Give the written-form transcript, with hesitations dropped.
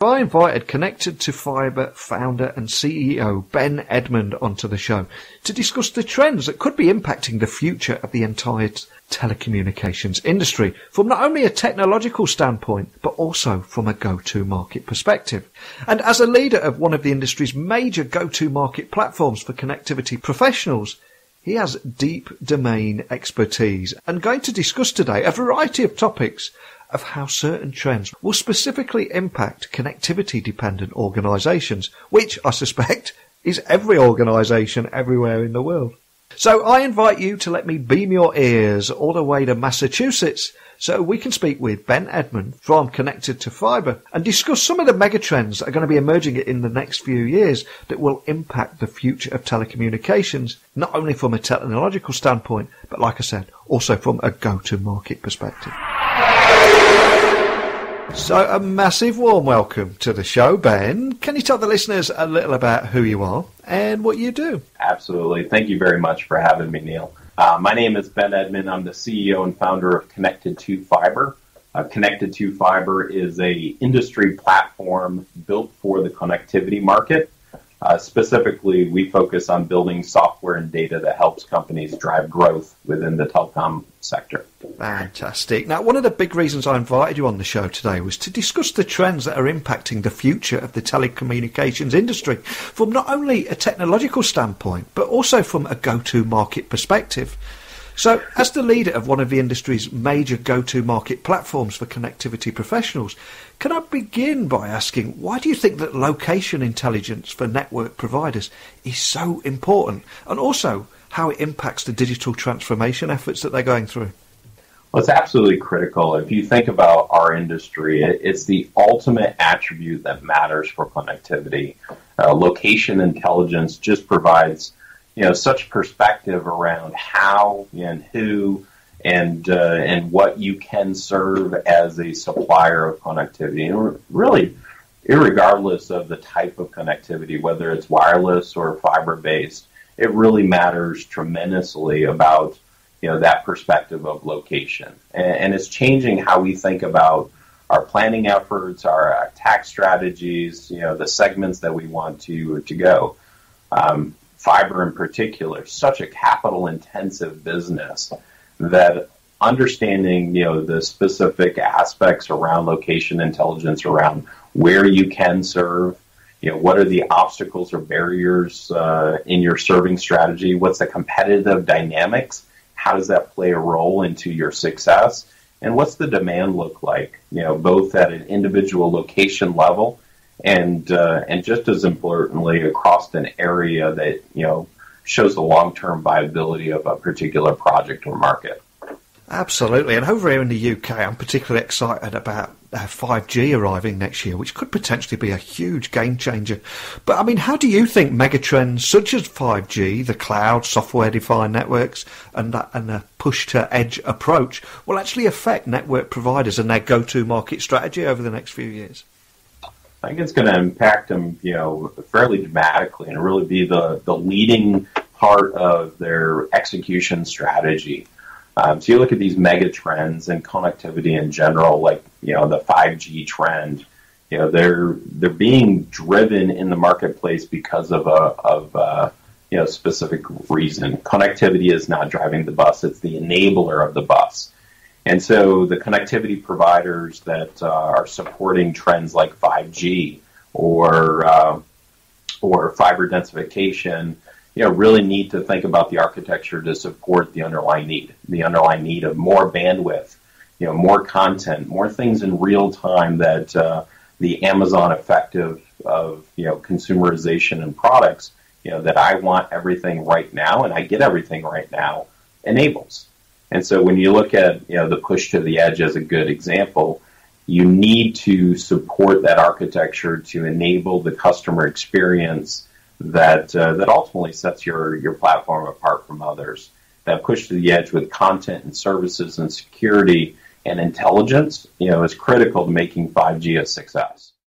I invited Connected2Fiber founder and CEO Ben Edmond onto the show to discuss the trends that could be impacting the future of the entire telecommunications industry from not only a technological standpoint, but also from a go-to-market perspective. And as a leader of one of the industry's major go-to-market platforms for connectivity professionals, he has deep domain expertise and going to discuss today a variety of topics of how certain trends will specifically impact connectivity-dependent organisations, which I suspect is every organisation everywhere in the world. So I invite you to let me beam your ears all the way to Massachusetts so we can speak with Ben Edmond from Connected2Fiber and discuss some of the megatrends that are going to be emerging in the next few years that will impact the future of telecommunications, not only from a technological standpoint, but like I said, also from a go-to-market perspective. So a massive warm welcome to the show, Ben. Can you tell the listeners a little about who you are and what you do? Absolutely. Thank you very much for having me, Neil. My name is Ben Edmond. I'm the CEO and founder of Connected2Fiber. Connected2Fiber is a industry platform built for the connectivity market. Specifically, we focus on building software and data that helps companies drive growth within the telecom sector. Fantastic. Now, one of the big reasons I invited you on the show today was to discuss the trends that are impacting the future of the telecommunications industry from not only a technological standpoint, but also from a go-to-market perspective. So, as the leader of one of the industry's major go-to-market platforms for connectivity professionals, can I begin by asking, why do you think that location intelligence for network providers is so important, and also how it impacts the digital transformation efforts that they're going through? Well, it's absolutely critical. If you think about our industry, it's the ultimate attribute that matters for connectivity. Location intelligence just provides such perspective around how and who and what you can serve as a supplier of connectivity. And really, irregardless of the type of connectivity, whether it's wireless or fiber-based, it really matters tremendously about that perspective of location. And it's changing how we think about our planning efforts, our attack strategies, the segments that we want to go. Fiber in particular, such a capital-intensive business that understanding, the specific aspects around location intelligence, around where you can serve, what are the obstacles or barriers in your serving strategy, what's the competitive dynamics, how does that play a role into your success, and what's the demand look like, both at an individual location level and just as importantly, across an area that, shows the long-term viability of a particular project or market. Absolutely. And over here in the UK, I'm particularly excited about 5G arriving next year, which could potentially be a huge game changer. But, how do you think megatrends such as 5G, the cloud, software-defined networks, and the push-to-edge approach will actually affect network providers and their go-to-market strategy over the next few years? I think it's going to impact them, fairly dramatically and really be the leading part of their execution strategy. So you look at these mega trends and connectivity in general, like, the 5G trend, they're being driven in the marketplace because of a specific reason. Connectivity is not driving the bus. It's the enabler of the bus. And so the connectivity providers that are supporting trends like 5G or fiber densification, really need to think about the architecture to support the underlying need of more bandwidth, more content, more things in real time that the Amazon effect of consumerization and products, that I want everything right now and I get everything right now enables. And so when you look at the push to the edge as a good example, you need to support that architecture to enable the customer experience that ultimately sets your platform apart from others. That push to the edge with content and services and security and intelligence, is critical to making 5G a success.